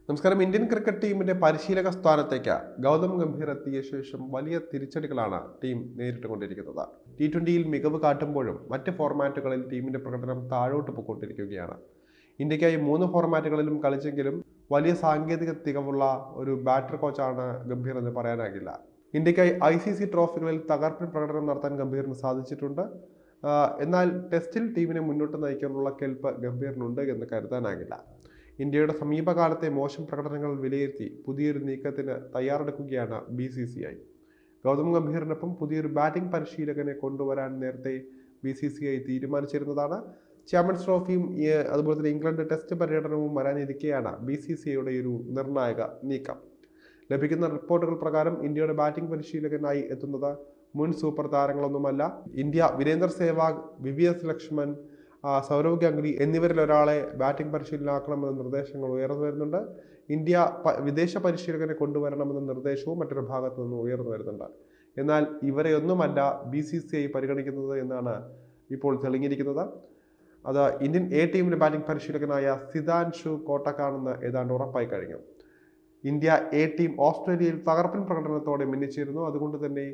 നമസ്കാരം. Indian cricket ടീമിന്റെ പരിശീലക സ്ഥാനത്തേക്ക് ഗൗതം ഗംഭീർ എത്തിയ ശേഷം വലിയ തിരിച്ചടികളാണ് ടീം നേരിട്ടുകൊണ്ടിരിക്കുന്നത്. T20യിൽ മികവ് കാട്ടുമ്പോഴും മറ്റ് ഫോർമാറ്റുകളിൽ ടീമിന്റെ പ്രകടനം താഴോട്ട് പോയിക്കൊണ്ടിരിക്കുകയാണ്. ഇന്ത്യക്കായി 3 ഫോർമാറ്റുകളിലും കളിച്ചെങ്കിലും വലിയ സാങ്കേതിക തികവുള്ള ഒരു ബാറ്റർ കോച്ചാണ് ഗംഭീർ എന്ന് പറയാനാകില്ല. ഇന്ത്യക്കായി ICC ട്രോഫികളിൽ തകർപ്പൻ പ്രകടനം നടത്താൻ ഗംഭീറിന് സാധിച്ചിട്ടുണ്ട്. എന്നാൽ ടെസ്റ്റിൽ ടീമിനെ മുന്നോട്ട് നയിക്കാനുള്ള കെൽപ്പ് ഗംഭീറിനുണ്ട് എന്ന് കരുതാനാകില്ല. ഇന്ത്യയുടെ സമീപകാലത്തെ മോശം പ്രകടനങ്ങൾ വിലയിരുത്തി പുതിയൊരു നീക്കത്തിന് തയ്യാറെടുക്കുകയാണ് BCCI. ഗൗതം ഗംഭീറിനൊപ്പം പുതിയൊരു ബാറ്റിംഗ് പരിശീലകനെ കൊണ്ടുവരാൻ നേരത്തെ BCCI തീരുമാനിച്ചിരുന്നതാണ്. ചാമ്പ്യൻസ് ട്രോഫിയും അതുപോലെ തന്നെ ഇംഗ്ലണ്ട് ടെസ്റ്റ് പര്യടനവും വരാനിരിക്കെയാണ് BCCIയുടെ ഒരു നിർണായക നീക്കം. ലഭിക്കുന്ന റിപ്പോർട്ടുകൾ പ്രകാരം ഇന്ത്യയുടെ ബാറ്റിംഗ് പരിശീലകനായി എത്തുന്നത് മുൻ സൂപ്പർ താരങ്ങളൊന്നുമല്ല. ഇന്ത്യ വീരേന്ദർ സെവാഗ്, VVS ലക്ഷ്മൺ, സൗരവ് ഗാംഗുലി എന്നിവരിൽ ഒരാളെ ബാറ്റിംഗ് പരിശീലനമാക്കണമെന്ന നിർദ്ദേശങ്ങൾ ഉയർന്നു വരുന്നുണ്ട്. ഇന്ത്യ വിദേശ പരിശീലകനെ കൊണ്ടുവരണമെന്ന നിർദ്ദേശവും മറ്റൊരു ഭാഗത്തു നിന്ന് ഉയർന്നു വരുന്നുണ്ട്. എന്നാൽ ഇവരെയൊന്നുമല്ല BCCI പരിഗണിക്കുന്നത് എന്നാണ് ഇപ്പോൾ തെളിഞ്ഞിരിക്കുന്നത്. അത് ഇന്ത്യൻ ടീമിന്റെ ബാറ്റിംഗ് പരിശീലകനായ സിതാൻഷു കോട്ടക്കാണെന്ന് ഏതാണ്ട് ഉറപ്പായി കഴിഞ്ഞു. ഇന്ത്യ ടീം ഓസ്ട്രേലിയയിൽ തകർപ്പൻ പ്രകടനത്തോടെ മിന്നിച്ചിരുന്നു. അതുകൊണ്ട് തന്നെ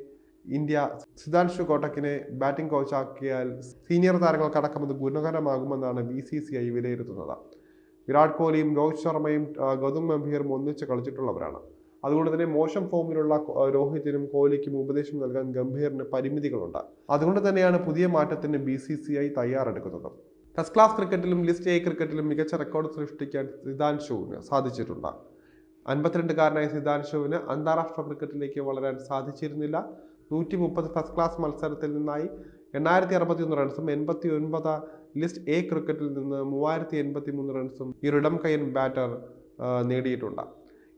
ഇന്ത്യ സിതാൻഷു കോട്ടക്കിനെ ബാറ്റിംഗ് കോച്ചാക്കിയാൽ സീനിയർ താരങ്ങൾക്കടക്കം അത് ഗുണകരമാകുമെന്നാണ് BCCI വിലയിരുത്തുന്നത്. വിരാട് കോഹ്ലിയും രോഹിത് ശർമ്മയും ഗൗതം ഗംഭീറും ഒന്നിച്ച് കളിച്ചിട്ടുള്ളവരാണ്. അതുകൊണ്ട് തന്നെ മോശം ഫോമിലുള്ള രോഹിത്തിനും കോഹ്ലിക്കും ഉപദേശം നൽകാൻ ഗംഭീറിന് പരിമിതികളുണ്ട്. അതുകൊണ്ട് തന്നെയാണ് പുതിയ മാറ്റത്തിന് BCCI തയ്യാറെടുക്കുന്നത്. ഫസ്റ്റ് ക്ലാസ് ക്രിക്കറ്റിലും ലിസ്റ്റ് A ക്രിക്കറ്റിലും മികച്ച റെക്കോർഡ് സൃഷ്ടിക്കാൻ സിതാൻഷുവിന് സാധിച്ചിട്ടുണ്ട്. 52-കാരനായ സിതാൻഷുവിന് അന്താരാഷ്ട്ര ക്രിക്കറ്റിലേക്ക് വളരാൻ സാധിച്ചിരുന്നില്ല. 130 ഫസ്റ്റ് ക്ലാസ് മത്സരത്തിൽ നിന്നായി 8061 റൺസും 89 ലിസ്റ്റ് A ക്രിക്കറ്റിൽ നിന്ന് 3083 റൺസും ഈ ഇടം കയ്യൻ ബാറ്റർ നേടിയിട്ടുണ്ട്.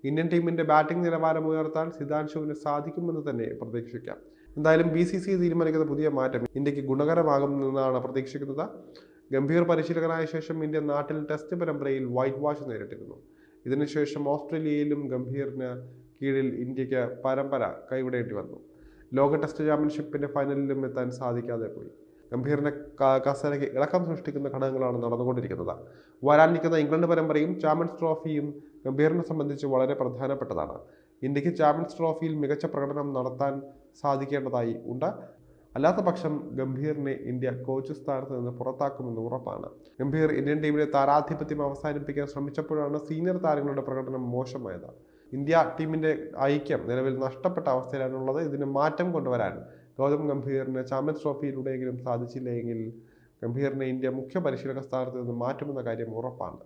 ഇന്ത്യൻ ടീമിന്റെ ബാറ്റിംഗ് നിലവാരം ഉയർത്താൻ സിതാൻഷുവിന് സാധിക്കുമെന്ന് തന്നെ പ്രതീക്ഷിക്കാം. എന്തായാലും BCCI തീരുമാനിക്കുന്ന പുതിയ മാറ്റം ഇന്ത്യക്ക് ഗുണകരമാകുമെന്നാണ് പ്രതീക്ഷിക്കുന്നത്. ഗംഭീർ പരിശീലകനായ ശേഷം ഇന്ത്യ നാട്ടിൽ ടെസ്റ്റ് പരമ്പരയിൽ വൈറ്റ് വാഷ് നേരിട്ടിരുന്നു. ഇതിനുശേഷം ഓസ്ട്രേലിയയിലും ഗംഭീറിന് കീഴിൽ ഇന്ത്യക്ക് പരമ്പര കൈവിടേണ്ടി വന്നു. ലോക ടെസ്റ്റ് ചാമ്പ്യൻഷിപ്പിന്റെ ഫൈനലിലും എത്താൻ സാധിക്കാതെ പോയി. ഗംഭീറിന്റെ കസേരയ്ക്ക് ഇളക്കം സൃഷ്ടിക്കുന്ന ഘടകങ്ങളാണ് നടന്നുകൊണ്ടിരിക്കുന്നത്. വരാനിരിക്കുന്ന ഇംഗ്ലണ്ട് പരമ്പരയും ചാമ്പ്യൻസ് ട്രോഫിയും ഗംഭീറിനെ സംബന്ധിച്ച് വളരെ പ്രധാനപ്പെട്ടതാണ്. ഇന്ത്യക്ക് ചാമ്പ്യൻസ് ട്രോഫിയിൽ മികച്ച പ്രകടനം നടത്താൻ സാധിക്കേണ്ടതായി ഉണ്ട്. അല്ലാത്ത പക്ഷം ഗംഭീറിനെ ഇന്ത്യ കോച്ച് സ്ഥാനത്ത് നിന്ന് പുറത്താക്കുമെന്ന് ഉറപ്പാണ്. ഗംഭീർ ഇന്ത്യൻ ടീമിലെ താരാധിപത്യം അവസാനിപ്പിക്കാൻ ശ്രമിച്ചപ്പോഴാണ് സീനിയർ താരങ്ങളുടെ പ്രകടനം മോശമായത്. ഇന്ത്യ ടീമിന്റെ ഐക്യം നിലവിൽ നഷ്ടപ്പെട്ട അവസ്ഥയിലാണുള്ളത്. ഇതിന് മാറ്റം കൊണ്ടുവരാൻ ഗൗതം ഗംഭീറിന് ചാമ്പ്യൻസ് ട്രോഫിയിലൂടെയെങ്കിലും സാധിച്ചില്ലെങ്കിൽ ഗംഭീറിനെ ഇന്ത്യ മുഖ്യ പരിശീലക സ്ഥാനത്ത് നിന്ന് മാറ്റുമെന്ന കാര്യം ഉറപ്പാണ്.